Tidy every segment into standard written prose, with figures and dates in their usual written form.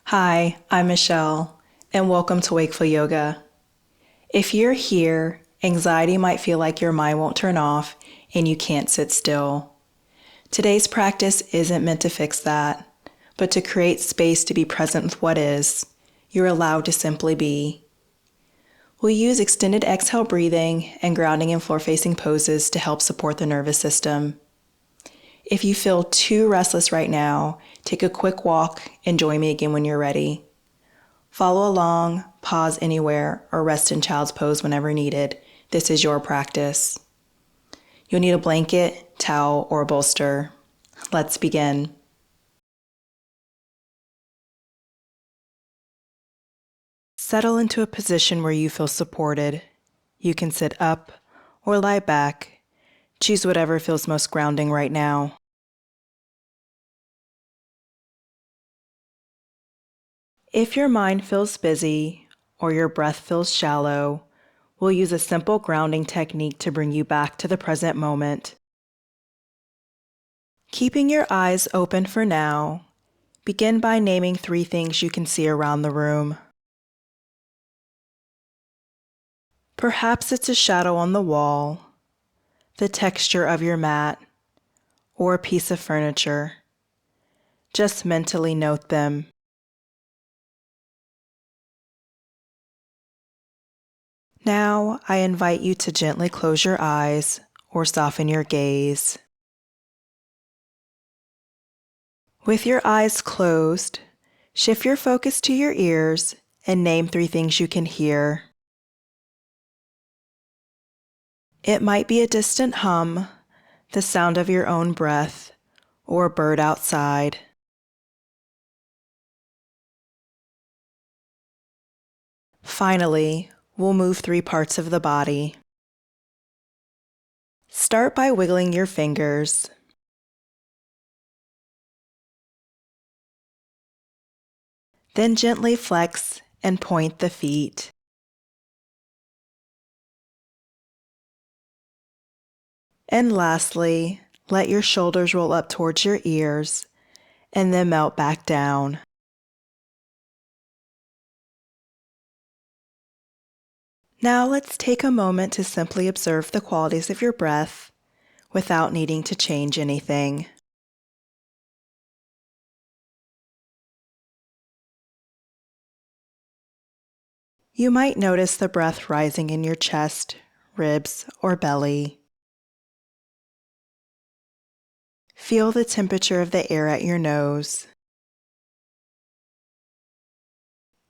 Hi, I'm Michelle, and welcome to Wakeful Yoga. If you're here, anxiety might feel like your mind won't turn off and you can't sit still. Today's practice isn't meant to fix that, but to create space to be present with what is. You're allowed to simply be. We'll use extended exhale breathing and grounding in floor-facing poses to help support the nervous system. If you feel too restless right now, take a quick walk and join me again when you're ready. Follow along, pause anywhere, or rest in child's pose whenever needed. This is your practice. You'll need a blanket, towel, or a bolster. Let's begin. Settle into a position where you feel supported. You can sit up or lie back. Choose whatever feels most grounding right now. If your mind feels busy or your breath feels shallow, we'll use a simple grounding technique to bring you back to the present moment. Keeping your eyes open for now, begin by naming 3 things you can see around the room. Perhaps it's a shadow on the wall, the texture of your mat, or a piece of furniture. Just mentally note them. Now, I invite you to gently close your eyes or soften your gaze. With your eyes closed, shift your focus to your ears and name 3 things you can hear. It might be a distant hum, the sound of your own breath, or a bird outside. Finally, we'll move 3 parts of the body. Start by wiggling your fingers. Then gently flex and point the feet. And lastly, let your shoulders roll up towards your ears and then melt back down. Now let's take a moment to simply observe the qualities of your breath without needing to change anything. You might notice the breath rising in your chest, ribs, or belly. Feel the temperature of the air at your nose,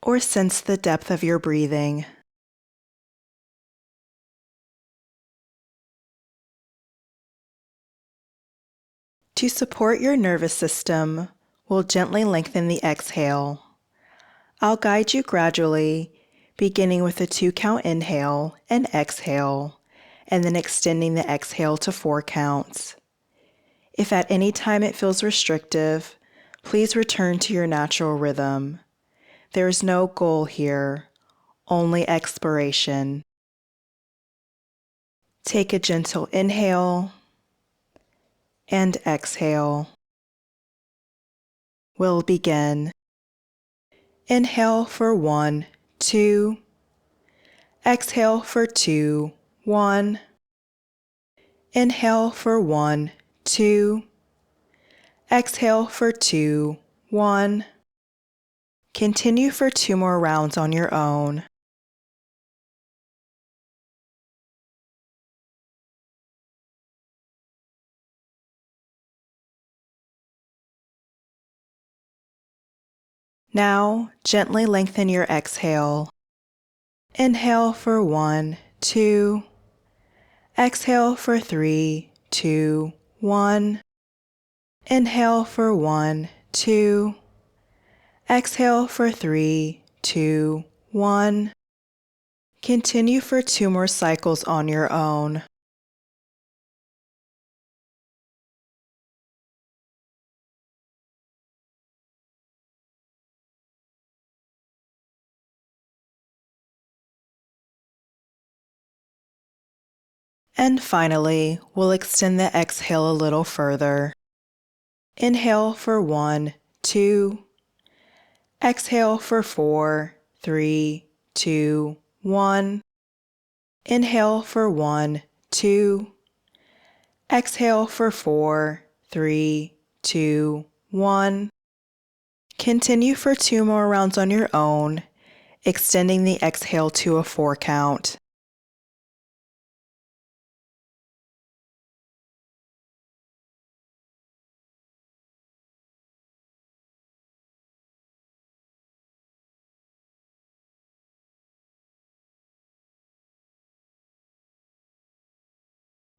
or sense the depth of your breathing. To support your nervous system, we'll gently lengthen the exhale. I'll guide you gradually, beginning with a 2-count inhale and exhale, and then extending the exhale to 4 counts. If at any time it feels restrictive, please return to your natural rhythm. There is no goal here, only exploration. Take a gentle inhale and exhale. We'll begin. Inhale for 1, 2. Exhale for 2, 1. Inhale for 1, 2. Exhale for 2, 1. Continue for 2 more rounds on your own. Now, gently lengthen your exhale. Inhale for 1, 2. Exhale for 3, 2, 1. Inhale for 1, 2. Exhale for 3, 2, 1. Continue for 2 more cycles on your own. And finally, we'll extend the exhale a little further. Inhale for 1, 2. Exhale for 4, 3, 2, 1. Inhale for 1, 2. Exhale for 4, 3, 2, 1. Continue for 2 more rounds on your own, extending the exhale to a 4 count.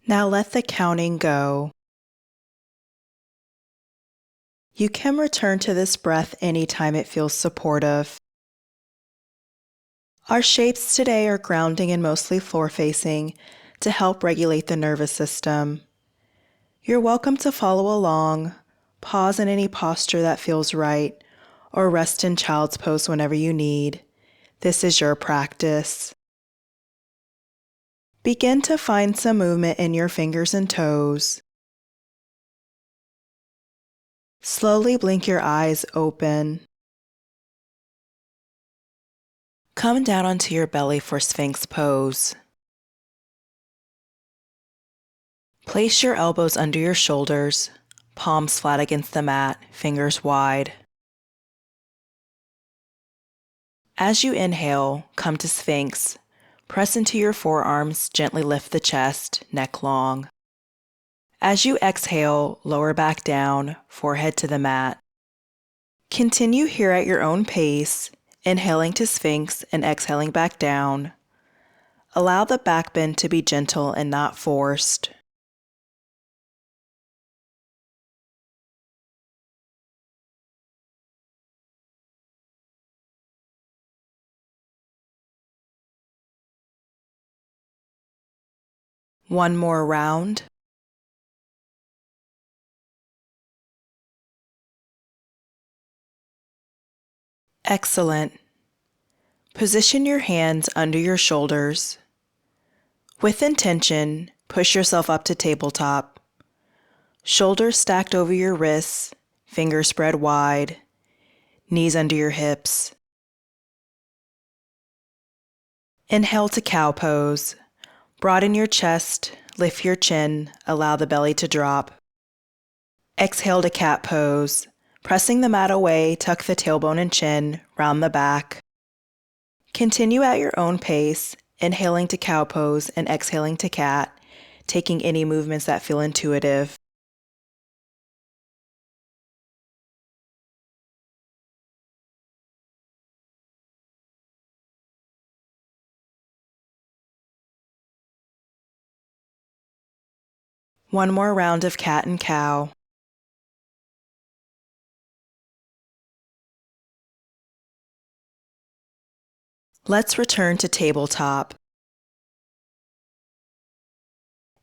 Now let the counting go. You can return to this breath anytime it feels supportive. Our shapes today are grounding and mostly floor-facing to help regulate the nervous system. You're welcome to follow along, pause in any posture that feels right, or rest in child's pose whenever you need. This is your practice. Begin to find some movement in your fingers and toes. Slowly blink your eyes open. Come down onto your belly for Sphinx pose. Place your elbows under your shoulders, palms flat against the mat, fingers wide. As you inhale, come to Sphinx. Press into your forearms, gently lift the chest, neck long. As you exhale, lower back down, forehead to the mat. Continue here at your own pace, inhaling to Sphinx and exhaling back down. Allow the back bend to be gentle and not forced. One more round. Excellent. Position your hands under your shoulders. With intention, push yourself up to tabletop. Shoulders stacked over your wrists, fingers spread wide, knees under your hips. Inhale to cow pose. Broaden your chest, lift your chin, allow the belly to drop. Exhale to cat pose. Pressing the mat away, tuck the tailbone and chin, round the back. Continue at your own pace, inhaling to cow pose and exhaling to cat, taking any movements that feel intuitive. One more round of cat and cow. Let's return to tabletop.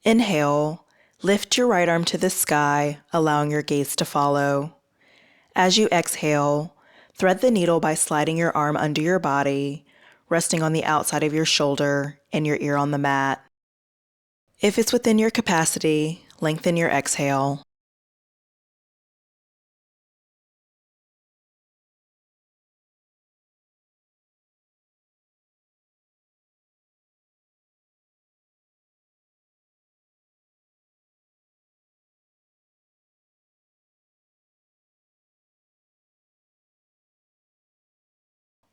Inhale, lift your right arm to the sky, allowing your gaze to follow. As you exhale, thread the needle by sliding your arm under your body, resting on the outside of your shoulder and your ear on the mat. If it's within your capacity, lengthen your exhale.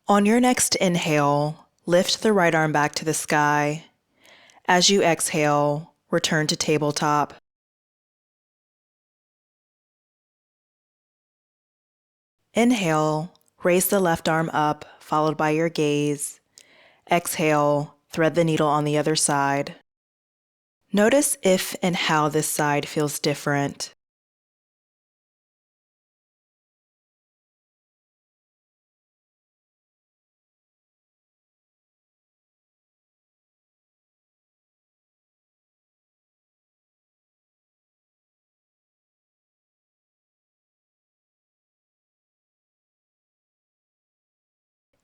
On your next inhale, lift the right arm back to the sky. As you exhale, return to tabletop. Inhale, raise the left arm up, followed by your gaze. Exhale, thread the needle on the other side. Notice if and how this side feels different.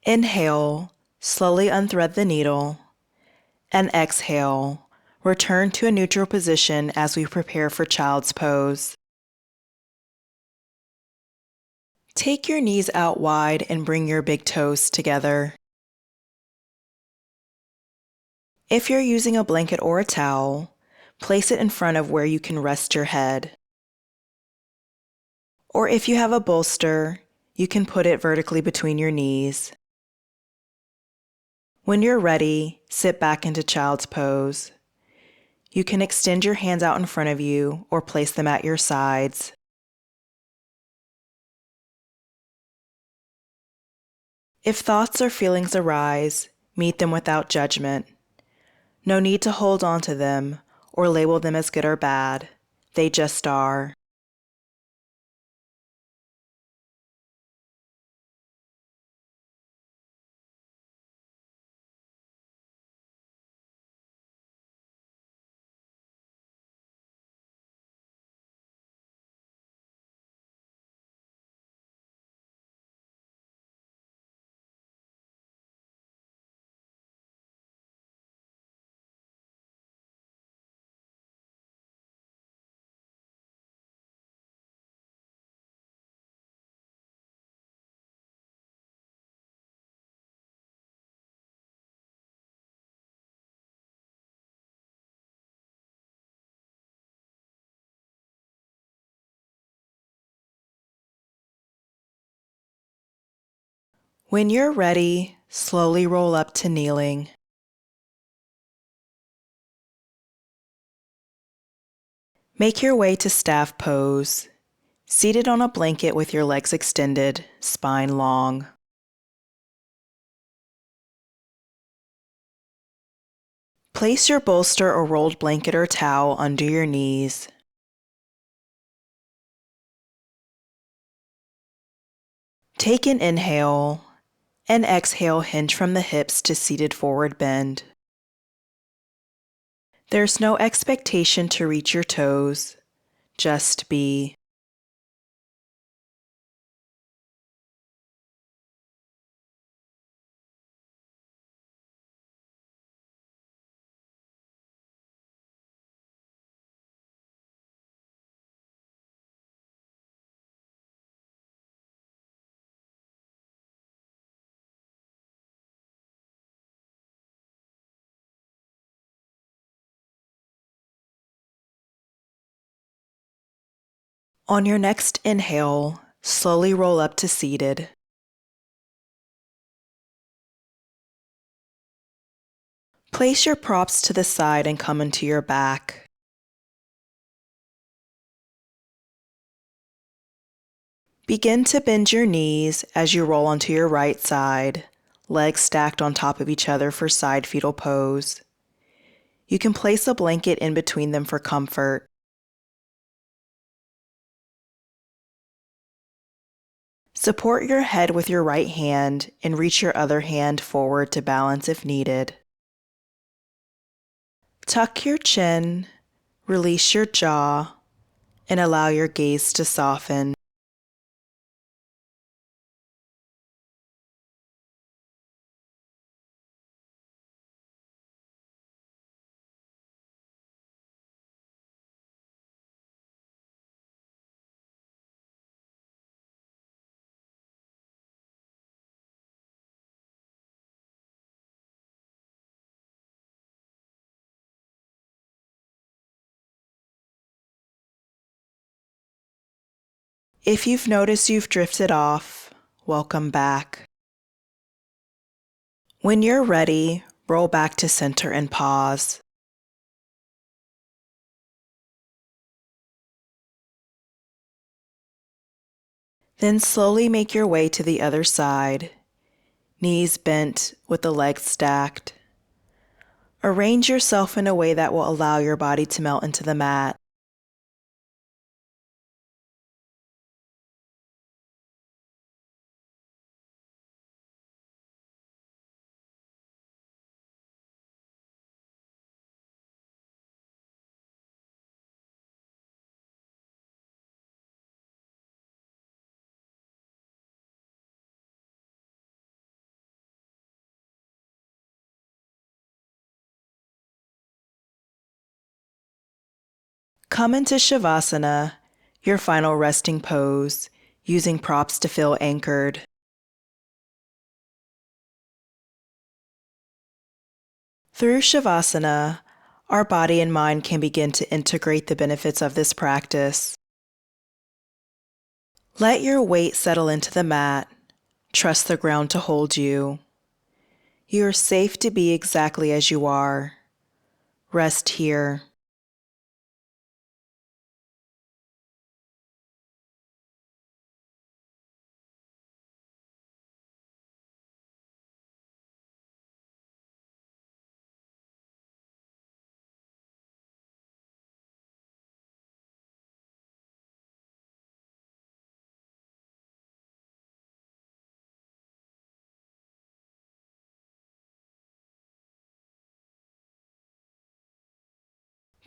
Inhale, slowly unthread the needle, and exhale, return to a neutral position as we prepare for child's pose. Take your knees out wide and bring your big toes together. If you're using a blanket or a towel, place it in front of where you can rest your head. Or if you have a bolster, you can put it vertically between your knees. When you're ready, sit back into child's pose. You can extend your hands out in front of you or place them at your sides. If thoughts or feelings arise, meet them without judgment. No need to hold on to them or label them as good or bad. They just are. When you're ready, slowly roll up to kneeling. Make your way to staff pose, seated on a blanket with your legs extended, spine long. Place your bolster or rolled blanket or towel under your knees. Take an inhale and exhale, hinge from the hips to seated forward bend. There's no expectation to reach your toes, just be. On your next inhale, slowly roll up to seated. Place your props to the side and come into your back. Begin to bend your knees as you roll onto your right side, legs stacked on top of each other for side fetal pose. You can place a blanket in between them for comfort. Support your head with your right hand and reach your other hand forward to balance if needed. Tuck your chin, release your jaw, and allow your gaze to soften. If you've noticed you've drifted off, welcome back. When you're ready, roll back to center and pause. Then slowly make your way to the other side, knees bent with the legs stacked. Arrange yourself in a way that will allow your body to melt into the mat. Come into Shavasana, your final resting pose, using props to feel anchored. Through Shavasana, our body and mind can begin to integrate the benefits of this practice. Let your weight settle into the mat. Trust the ground to hold you. You are safe to be exactly as you are. Rest here.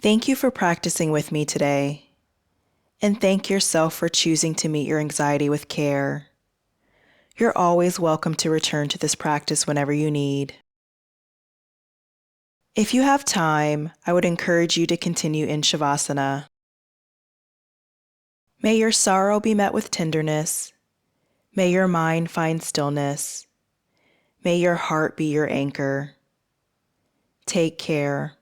Thank you for practicing with me today. And thank yourself for choosing to meet your anxiety with care. You're always welcome to return to this practice whenever you need. If you have time, I would encourage you to continue in Shavasana. May your sorrow be met with tenderness. May your mind find stillness. May your heart be your anchor. Take care.